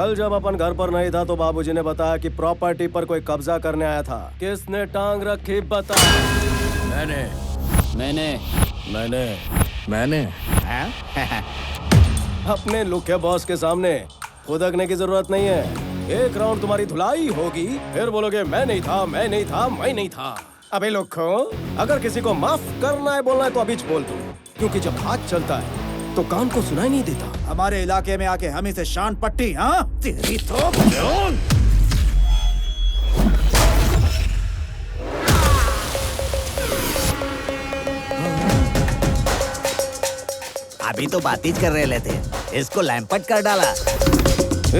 कल जब अपन घर पर नहीं था तो बाबूजी ने बताया कि प्रॉपर्टी पर कोई कब्जा करने आया था। किसने टांग रखी बता? मैंने मैंने मैंने मैंने अपने लुखे बॉस के सामने खुदकने की जरूरत नहीं है। एक राउंड तुम्हारी धुलाई होगी, फिर बोलोगे मैं नहीं था, मैं नहीं था, मैं नहीं था। अबे लुखो, अगर किसी को माफ करना है बोलना है तो अभी बोल दो, क्योंकि जब हाथ चलता है तो कान को सुनाई नहीं देता। हमारे इलाके में आके हम इसे शान पट्टी, हाँ? तेरी तो अभी तो बातचीत कर रहे थे, इसको लैंपट कर डाला।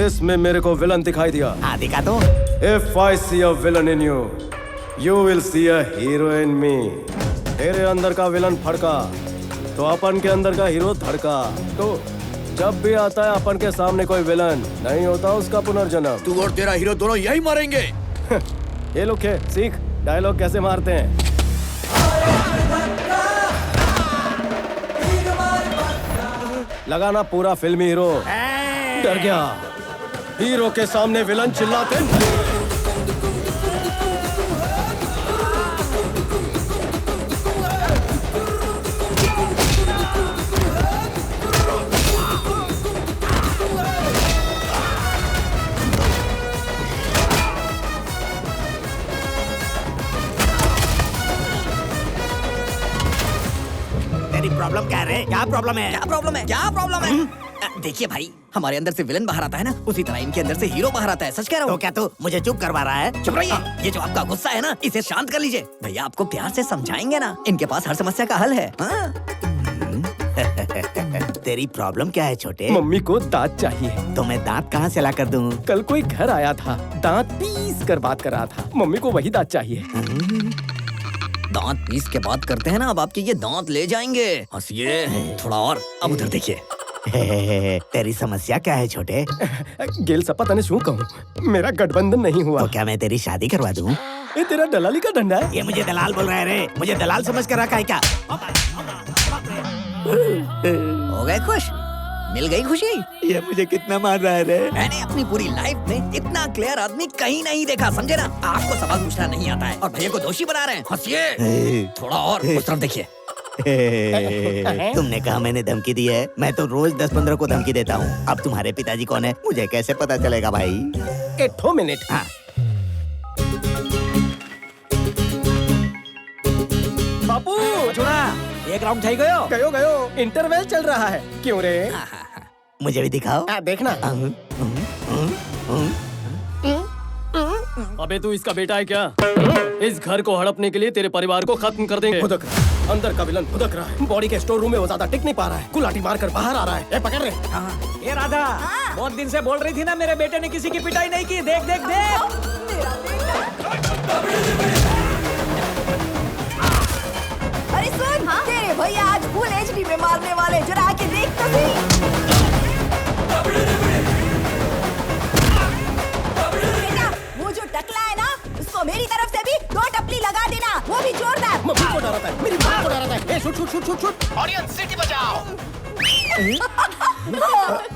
इसमें मेरे को विलन दिखाई दिया। हाँ दिखा तो। If I see a villain in you, you will see a hero in me. तेरे अंदर का विलन फड़का तो अपन के अंदर का हीरो धड़का। तो जब भी आता है अपन के सामने कोई विलन, नहीं होता उसका पुनर्जन्म। तू और तेरा हीरो दोनों यही मरेंगे। ये लोग के सीख डायलॉग कैसे मारते हैं। लगाना पूरा फिल्मी हीरो। डर गया। हीरो के सामने विलन चिल्लाते नहीं। तेरी प्रॉब्लम क्या है? क्या प्रॉब्लम है? क्या प्रॉब्लम है? क्या प्रॉब्लम है? देखिए भाई, हमारे अंदर से विलन बाहर आता है ना, उसी तरह इनके अंदर से हीरो बाहर आता है। सच कह रहा तो हूँ। क्या तू मुझे चुप करवा रहा है? चुप रहिए। ये जो आपका गुस्सा है ना, इसे शांत कर लीजिए। भैया आपको प्यार से समझाएंगे ना, इनके पास हर समस्या का हल है। हाँ? तेरी प्रॉब्लम क्या है छोटे? मम्मी को दांत चाहिए। तो मैं दांत कहाँ से ला कर दूँ? कल कोई घर आया था, दांत पीस कर बात कर रहा था। मम्मी को वही दांत चाहिए। दांत पीस के बात करते हैं ना, अब आपके ये दांत ले जाएंगे। हंसिए थोड़ा और। अब उधर देखिए। तेरी समस्या क्या है छोटे? गेल सपा तने शू कहूँ, मेरा गठबंधन नहीं हुआ। तो क्या मैं तेरी शादी करवा दूँ? ये तेरा दलाली का डंडा है। ये मुझे दलाल बोल रहा है रे? मुझे दलाल समझ कर रखा है क्या? हो गए खुश? मिल गई खुशी? ये मुझे कितना मार रहा है रे? मैंने अपनी पूरी लाइफ में इतना क्लियर आदमी कहीं नहीं देखा, समझे ना? आपको सवाल पूछना नहीं आता है और भैया को दोषी बना रहे हैं। हंसिए थोड़ा और। उस तरफ देखिए। तुमने कहा मैंने धमकी दी है? मैं तो रोज 10-15 को धमकी देता हूँ। अब तुम्हारे पिताजी कौन है मुझे कैसे पता चलेगा भाई? एक मिनट। हाँ। बापू छोड़ा, एक राउंड થઈ ગયો। गयो इंटरवल चल रहा है। क्यों रे? मुझे भी दिखाओ। देखना। अबे तू इसका बेटा है क्या? इस घर को हड़पने के लिए तेरे परिवार को खत्म कर देंगे। भुदक रहा है। अंदर का विलन भुदक रहा है। बॉडी के स्टोर रूम में वो ज्यादा टिक नहीं पा रहा है। कुलाटी मार कर बाहर आ रहा है। पकड़ रहे। ये राधा, बहुत दिन से बोल रही थी ना मेरे बेटे ने किसी की पिटाई नहीं की। देख देख देख। अरे सुन, तेरे भैया आज फुल एचडी में मारने वाले, जरा आके देख तो सही। बेटा, वो जो टकला है ना, उसको मेरी तरफ से भी 2 टपली लगा देना, वो भी जोरदार। मम्मी को डराता है, मेरी माँ को डराता है। ए, शूट। ऑडियंस सिटी बजाओ।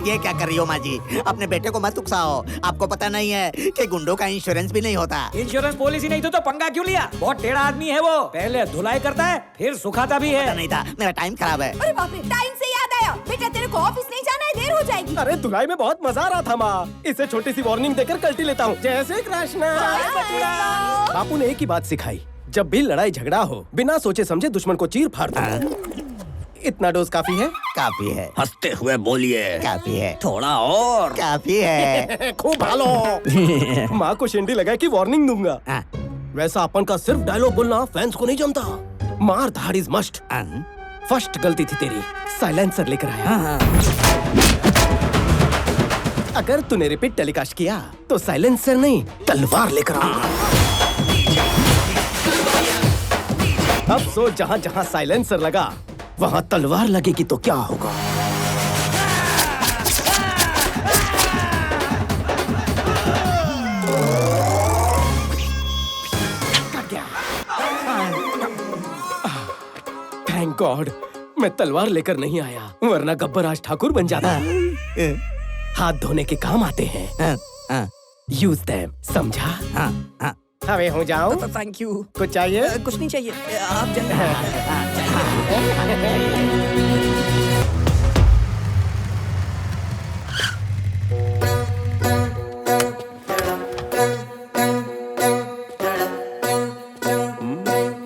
ये क्या कर रही हो माँ जी? अपने बेटे को मत उकसाओ। आपको पता नहीं है कि गुंडों का इंश्योरेंस भी नहीं होता। इंश्योरेंस पॉलिसी नहीं तो पंगा क्यों लिया? बहुत टेढ़ा आदमी है वो। पहले धुलाई करता है, फिर सुखाता भी पता है। नहीं था, मेरा टाइम खराब है। अरे बाप रे, टाइम से याद आया। बेटा तेरे को ऑफिस नहीं जाना है, देर हो जाएगी। अरे धुलाई में बहुत मजा आ रहा था माँ। इसे छोटी सी वार्निंग देकर कल्टी लेता हूँ। जैसे कृष्णा। बापू ने एक ही बात सिखाई, जब भी लड़ाई झगड़ा हो बिना सोचे समझे दुश्मन को चीर फाड़ दो। इतना डोज काफी है? काफी है। हंसते हुए बोलिए। काफी है। थोड़ा और। काफी है। खूब भालो। माँ को शेंडी लगा कि वार्निंग दूंगा। हाँ। वैसा अपन का सिर्फ डायलॉग बोलना फैंस को नहीं जमता। मार धाड़ इज मस्ट। फर्स्ट गलती थी तेरी, साइलेंसर लेकर आया। अगर तूने रिपीट टेलीकास्ट किया तो साइलेंसर नहीं तलवार लेकर आऊंगा। अब सोच, जहाँ जहाँ साइलेंसर लगा वहाँ तलवार लगेगी तो क्या होगा? थैंक गॉड मैं तलवार लेकर नहीं आया, वरना गब्बर आज ठाकुर बन जाता। हाथ धोने के काम आते हैं। हाँ, हाँ, यूज देम, समझा? हाँ, हाँ। हवे हो जाओ। Thank you. कुछ चाहिए? कुछ नहीं चाहिए, आप जल्दी।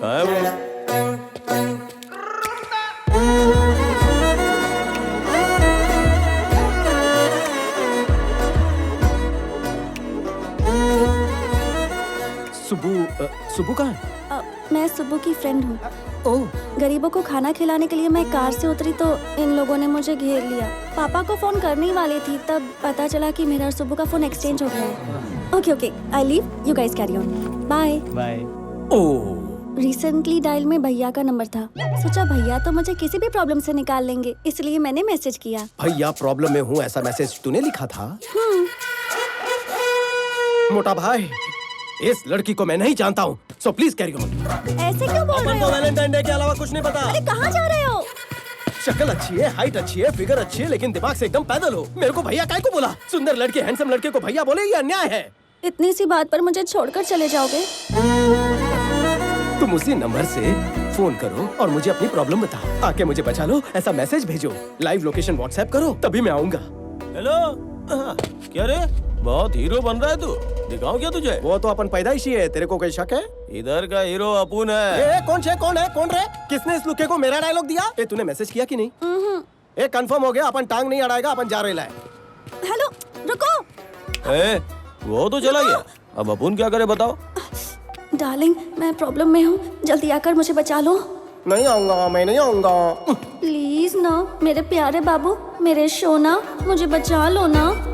है वो? सुबु कहाँ है? मैं सुबु की फ्रेंड हूँ। ओह, गरीबों को खाना खिलाने के लिए मैं कार से उतरी तो इन लोगों ने मुझे घेर लिया। पापा को फोन करने ही वाली थी, तब पता चला कि मेरा और सुबु का फोन एक्सचेंज हो गया है। Okay okay, I leave, you guys carry on, bye. Bye. Oh, recently dial में भैया का नंबर था, सोचा भैया तो मुझे किसी भी प्रॉब्लम से निकाल लेंगे, इसलिए मैंने मैसेज किया। भैया प्रॉब्लम में हूँ ऐसा मैसेज तूने लिखा था? मोटा भाई, इस लड़की को मैं नहीं जानता हूँ, सो प्लीज कैरी ऑन। ऐसे क्यों बोल रहे हो? वैलेंटाइन डे के अलावा कुछ नहीं पता। अरे कहाँ जा रहे हो? शक्ल अच्छी है, हाइट अच्छी है, फिगर अच्छी है, लेकिन दिमाग से एकदम पैदल हो। मेरे को भैया काय को बोला? सुंदर लड़के, हैंडसम लड़के को भैया बोले, ये अन्याय है। इतनी सी बात पर मुझे छोड़कर चले जाओगे? तुम उसी नंबर से फोन करो और मुझे अपनी प्रॉब्लम बताओ, आके मुझे बचा लो, ऐसा मैसेज भेजो, लाइव लोकेशन व्हाट्सएप करो, तभी मैं आऊंगा। हेलो, क्या रे? बहुत हीरो बन रहा है तू, दिखाऊं क्या तुझे? वो तो अपन पैदाइशी है, तेरे को कोई शक है? इधर का हीरो अपुन है। कौन है कौन रे? किसने इस लुके को मेरा डायलॉग दिया? तूने मैसेज किया कि नहीं? कंफर्म हो गया, अपन टांग नहीं अड़ाएगा, अपन जा रहे लाए। हेलो, रुको। वो तो चला गया, अब अपुन क्या करे बताओ? डार्लिंग, मैं प्रॉब्लम में हूँ, जल्दी आकर मुझे बचा लो। नहीं आऊंगा, मैं नहीं आऊंगा। प्लीज ना, मेरे प्यारे बाबू, मेरे सोना, मुझे बचा लो ना।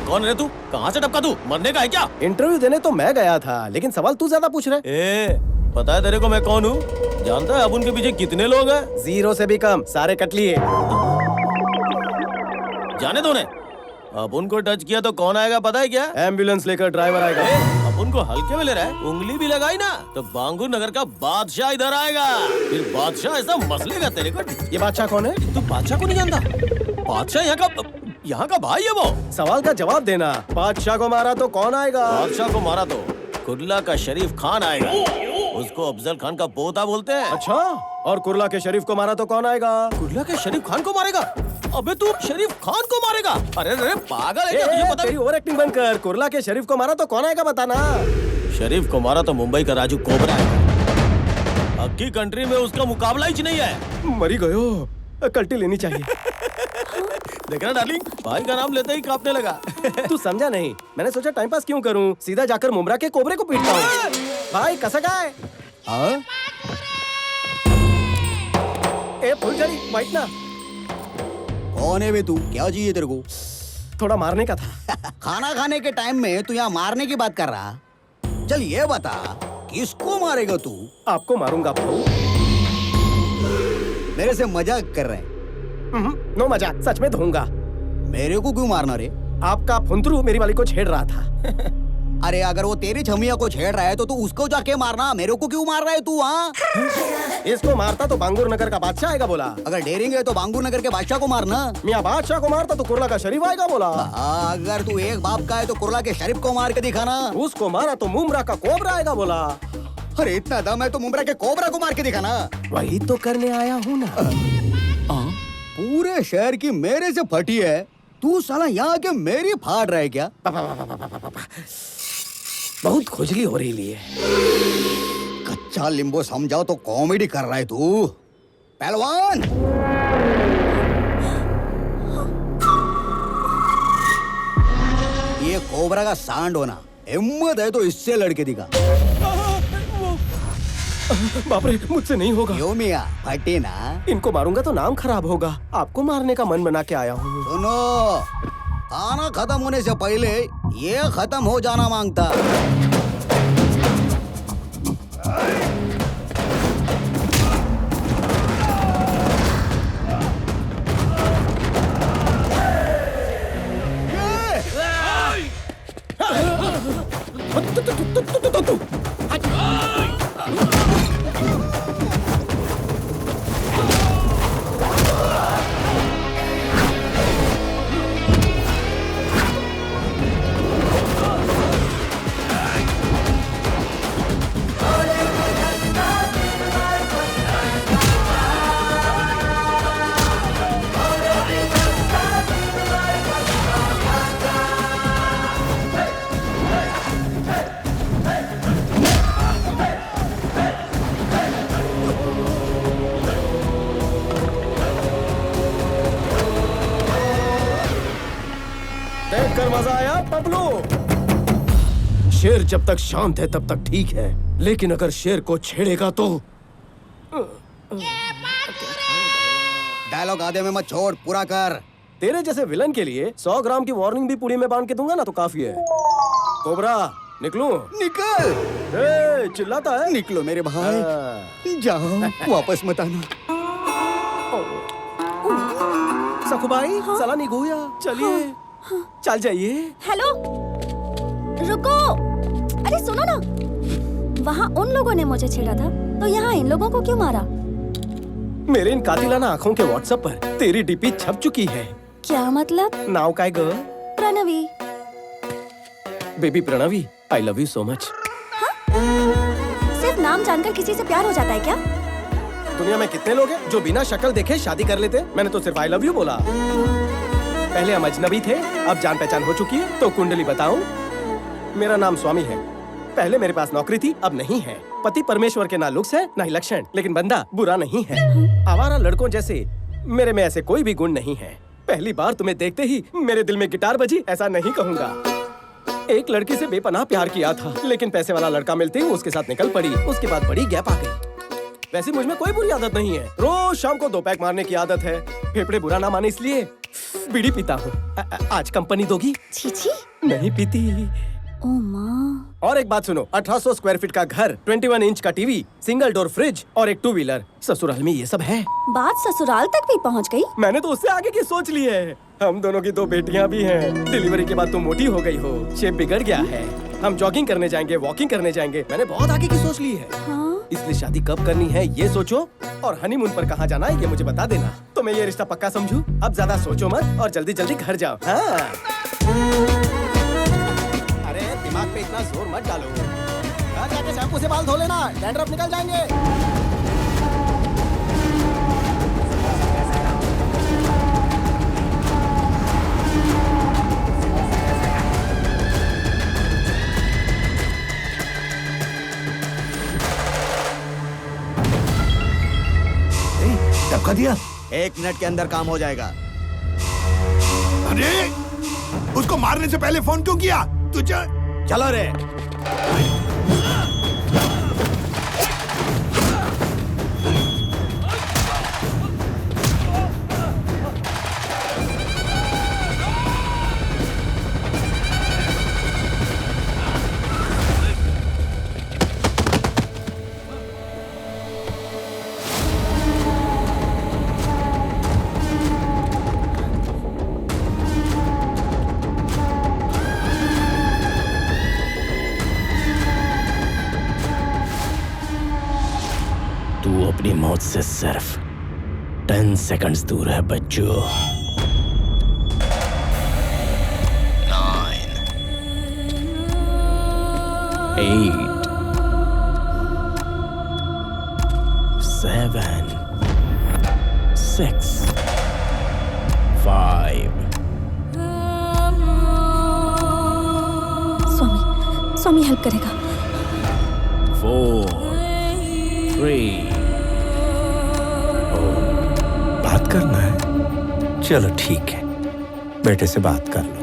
कौन है तू? कहाँ से टपका तू? मरने का है क्या? इंटरव्यू देने तो मैं गया था, लेकिन सवाल तू ज्यादा पूछ रहा है। पता है तेरे को मैं कौन हूँ? जानता है अपुन के पीछे कितने लोग हैं? 0 से भी कम, सारे कट लिए। जाने दो ने। अपुन को टच किया तो कौन आएगा पता है क्या? एम्बुलेंस लेकर ड्राइवर आएगा। अपुन को हल्के में ले रहा है, उंगली भी लगाई ना तो बांगुर नगर का बादशाह इधर आएगा, फिर बादशाह ऐसा मसलेगा तेरे को। ये बादशाह कौन है? तू बादशाह को नहीं जानता? बादशाह यहाँ का भाई है वो। सवाल का जवाब देना। बादशाह को मारा तो कौन आएगा? बादशाह को मारा तो कुर्ला का शरीफ खान आएगा, उसको अफजल खान का पोता बोलते हैं। अच्छा, और कुर्ला के शरीफ को मारा तो कौन आएगा? कुर्ला के शरीफ खान को मारेगा? अबे तू शरीफ खान को मारेगा? अरे अरे पागल है क्या? तुझे पता तेरी ओवर एक्टिंग बंद कर। कुर्ला के शरीफ को मारा तो कौन आएगा बताना। शरीफ को मारा तो मुंबई का राजू कोबरा है। हक्की कंट्री में उसका मुकाबला ही नहीं है। मरी गयो, कल्टी लेनी चाहिए। देखना डार्लिंग, भाई का नाम लेते ही कांपने लगा। तू समझा नहीं, मैंने सोचा टाइम पास क्यों करूं, सीधा जाकर मुमरा के कोबरे को पीटता हूँ। भाई कसक आए। ए फुलझड़ी, बैठ ना। कौन है बे तू? क्या चाहिए तेरे को? थोड़ा मारने का था। खाना खाने के टाइम में तू यहाँ मारने की बात कर रहा? चल ये बता, किसको मारेगा तू? आपको मारूंगा भाऊ। मेरे से मजाक कर रहे हैं? नो मजाक, सच में धोऊंगा। मेरे को क्यों मारना रे? आपका फुंतरू मेरी वाली को छेड़ रहा था। अरे अगर वो तेरी छमिया को छेड़ रहा है तो तू उसको जाके मारना, मेरे को क्यों मार रहा है तू? हाँ, इसको मारता तो बांगुर नगर का बादशाह आएगा बोला। अगर डेरिंग है तो बांगुर नगर के बादशाह को मारना। मियाँ बादशाह को मारता तो कुर्ला का शरीफ आएगा बोला। अगर तू एक बाप का है तो कुर्ला के शरीफ को मार के दिखाना। उसको मारा तो मुमरा का कोबरा आएगा बोला। अरे इतना दम है तो मुमरा के कोबरा को मार के दिखाना। वही तो करने आया हूँ ना। पूरे शहर की मेरे से फटी है, तू साला यहाँ के मेरी फाड़ रहा है क्या? बहुत खुजली हो रही है। कच्चा लींबू समझाओ तो कॉमेडी कर रहा है तू। पहलवान, ये कोबरा का सांड होना, हिम्मत है तो इससे लड़के दिखा। बाप रे, मुझसे नहीं होगा। क्यों मियाँ, फटे ना? इनको मारूंगा तो नाम खराब होगा। आपको मारने का मन बना के आया हूँ। सुनो, खाना खत्म होने से पहले ये खत्म हो जाना मांगता। मजा आया पबलो? शेर जब तक शांत है तब तक ठीक है, लेकिन अगर शेर को छेड़ेगा तो डायलॉग आधे में मत छोड़, पूरा कर। तेरे जैसे विलन के लिए 100 ग्राम की वार्निंग भी पुड़ी में बांध के दूंगा ना तो काफी है। कोबरा निकलूं? निकल। ए, चिल्लाता है। निकलो मेरे भाई, हाँ। जाओ, वापस मत आना। सखुबाई साला निगोया, चलिए चल जाइए। हेलो, रुको। अरे सुनो ना, वहाँ उन लोगों ने मुझे छेड़ा था, तो यहाँ इन लोगों को क्यों मारा? मेरे इन कातिलाना आंखों के व्हाट्सएप पर तेरी डीपी छप चुकी है। क्या मतलब? नाउ काय girl? Pranavi. Baby Pranavi, I love you so much. सिर्फ नाम जानकर किसी से प्यार हो जाता है क्या? दुनिया में कितने लोग हैं जो बिना शक्ल देखे शादी कर लेते? मैंने तो सिर्फ आई लव यू बोला। पहले हम अजनबी थे, अब जान पहचान हो चुकी है। तो कुंडली बताऊं? मेरा नाम स्वामी है। पहले मेरे पास नौकरी थी, अब नहीं है। पति परमेश्वर के ना लुक्स है ना ही लक्षण, लेकिन बंदा बुरा नहीं है। आवारा लड़कों जैसे मेरे में ऐसे कोई भी गुण नहीं है। पहली बार तुम्हें देखते ही मेरे दिल में गिटार बजी, ऐसा नहीं कहूँगा। एक लड़की से बेपनाह प्यार किया था, लेकिन पैसे वाला लड़का मिलते ही उसके साथ निकल पड़ी। उसके बाद बड़ी गैप आ गई। वैसे मुझ में कोई बुरी आदत नहीं है। रोज शाम को 2 पैक मारने की आदत है। फेफड़े बुरा ना माने इसलिए बीड़ी पीता हूँ। आज कंपनी दोगी? छी, नहीं पीती। ओ माँ। और एक बात सुनो, 1800 स्क्वायर फीट का घर, 21 इंच का टीवी, सिंगल डोर फ्रिज और एक 2 व्हीलर। ससुराल में ये सब है। बात ससुराल तक भी पहुँच गई? मैंने तो उससे आगे की सोच ली है। हम दोनों की 2 बेटियां भी हैं। डिलीवरी के बाद तुम मोटी हो गई हो, शेप बिगड़ गया है। हम जॉगिंग करने जाएंगे, वॉकिंग करने जाएंगे। मैंने बहुत आगे की सोच ली है। हाँ? इसलिए शादी कब करनी है ये सोचो, और हनीमून पर कहाँ जाना है ये मुझे बता देना, तो मैं ये रिश्ता पक्का समझूं। अब ज्यादा सोचो मत और जल्दी जल्दी घर जाओ। हाँ। अरे दिमाग पे इतना जोर मत डालो। घर जाके शैम्पू से बाल धो लेना, डैंड्रफ निकल जाएंगे। धक्का दिया। 1 मिनट के अंदर काम हो जाएगा। अरे उसको मारने से पहले फोन क्यों किया? तुझे चलो रे। तू अपनी मौत से सिर्फ 10 सेकंड्स दूर है बच्चों। 9 8 7 6 5 स्वामी हेल्प करेगा। 4 3 बात करना है? चलो ठीक है, बेटे से बात कर लो।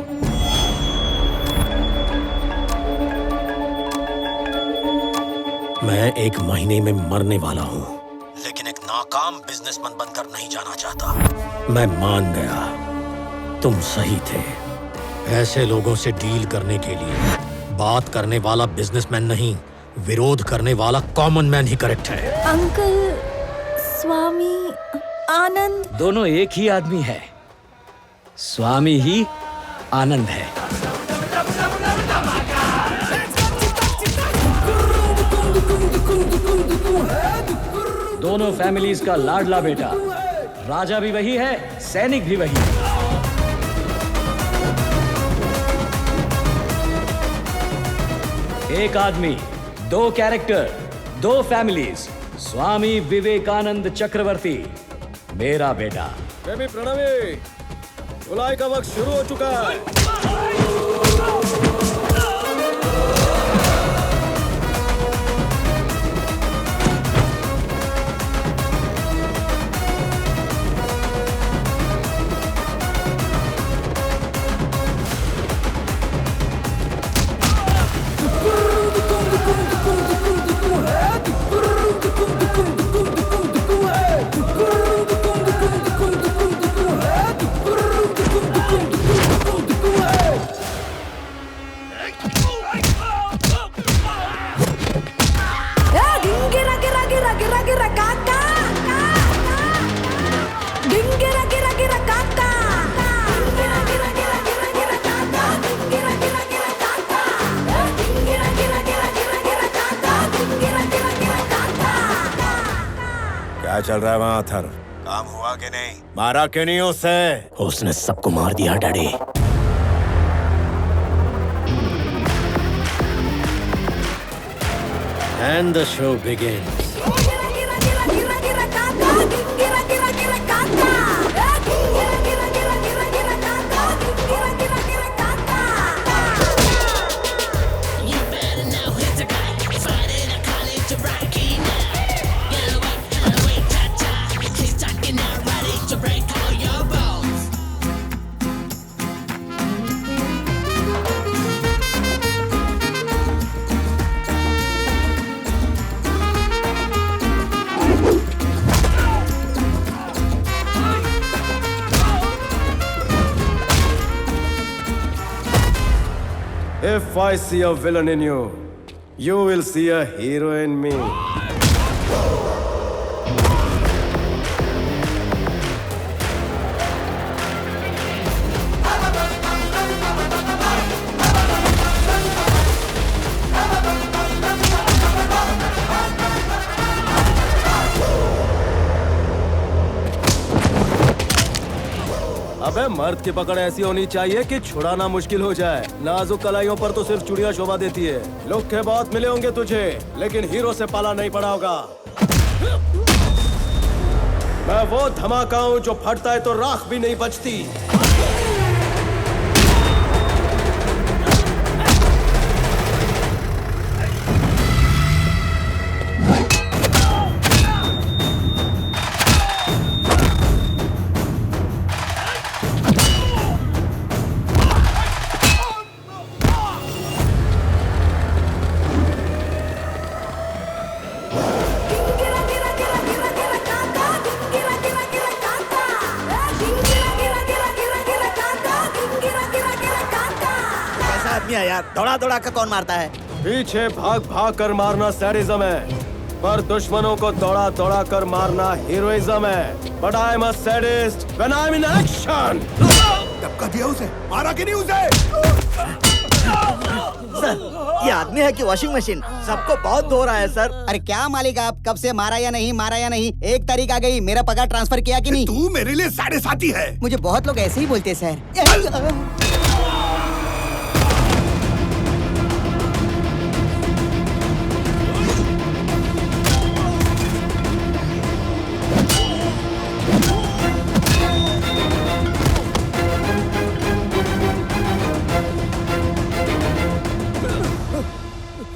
मैं 1 महीने में मरने वाला हूँ, लेकिन एक नाकाम बिजनेसमैन बनकर नहीं जाना चाहता। मैं मान गया, तुम सही थे। ऐसे लोगों से डील करने के लिए बात करने वाला बिजनेसमैन नहीं, विरोध करने वाला कॉमन मैन ही करेक्ट है। अंकल, स्वामी, आनंद दोनों एक ही आदमी है। स्वामी ही आनंद है। दोनों फैमिलीज का लाडला बेटा। राजा भी वही है, सैनिक भी वही है। एक आदमी, 2 कैरेक्टर, 2 फैमिलीज। स्वामी विवेकानंद चक्रवर्ती, मेरा बेटा। बेबी प्रणवी, धुलाई का वक्त शुरू हो चुका है। क्या चल रहा है वहाँ अथर? काम हुआ कि नहीं? मारा क्यों नहीं उसे? उसने सबको मार दिया daddy. And the show begins. If I see a villain in you, you will see a hero in me. अबे मर्द की पकड़ ऐसी होनी चाहिए कि छुड़ाना मुश्किल हो जाए। नाजुक कलाइयों पर तो सिर्फ चुड़िया शोभा देती है। लोग के बहुत मिले होंगे तुझे, लेकिन हीरो से पाला नहीं पड़ा होगा। मैं वो धमाका हूँ जो फटता है तो राख भी नहीं बचती। यार दौड़ा दौड़ा कर कौन मारता है? पीछे भाग भाग कर मारना सैडिज्म है, पर दुश्मनों को दौड़ा दौड़ा कर मारना हीरोइज्म है। But I am a sadist when I am in action. धक्का दिया उसे, मारा कि नहीं उसे? सर, ये आदमी है कि वॉशिंग मशीन? सबको बहुत धो रहा है सर। अरे क्या मालिक आप, कब से मारा या नहीं? 1 तारीख आ गई, मेरा पगार ट्रांसफर किया कि नहीं? तू मेरे लिए 7.5 है। मुझे बहुत लोग ऐसे ही बोलते सर।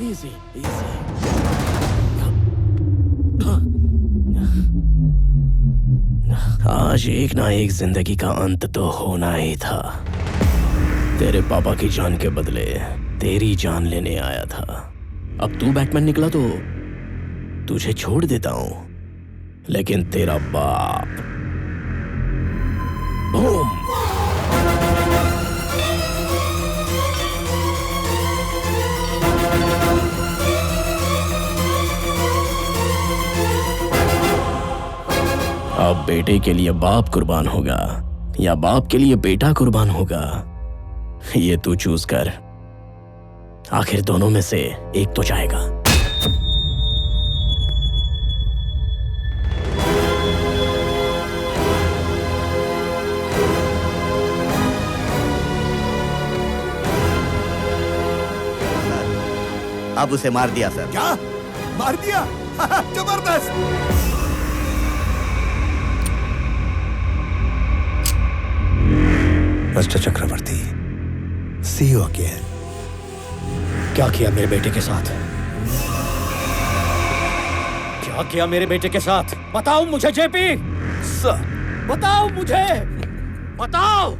Easy, easy. आज एक ना एक जिंदगी का अंत तो होना ही था। तेरे पापा की जान के बदले तेरी जान लेने आया था। अब तू बैटमैन निकला तो तुझे छोड़ देता हूं, लेकिन तेरा बाप बूम। अब बेटे के लिए बाप कुर्बान होगा या बाप के लिए बेटा कुर्बान होगा, ये तू चूज कर। आखिर दोनों में से एक तो जाएगा। अब उसे मार दिया सर। क्या मार दिया? जबरदस्त। Mister Chakraborty, see you again. क्या किया मेरे बेटे के साथ? क्या किया मेरे बेटे के साथ? बताओ मुझे जेपी, सर, बताओ मुझे, बताओ।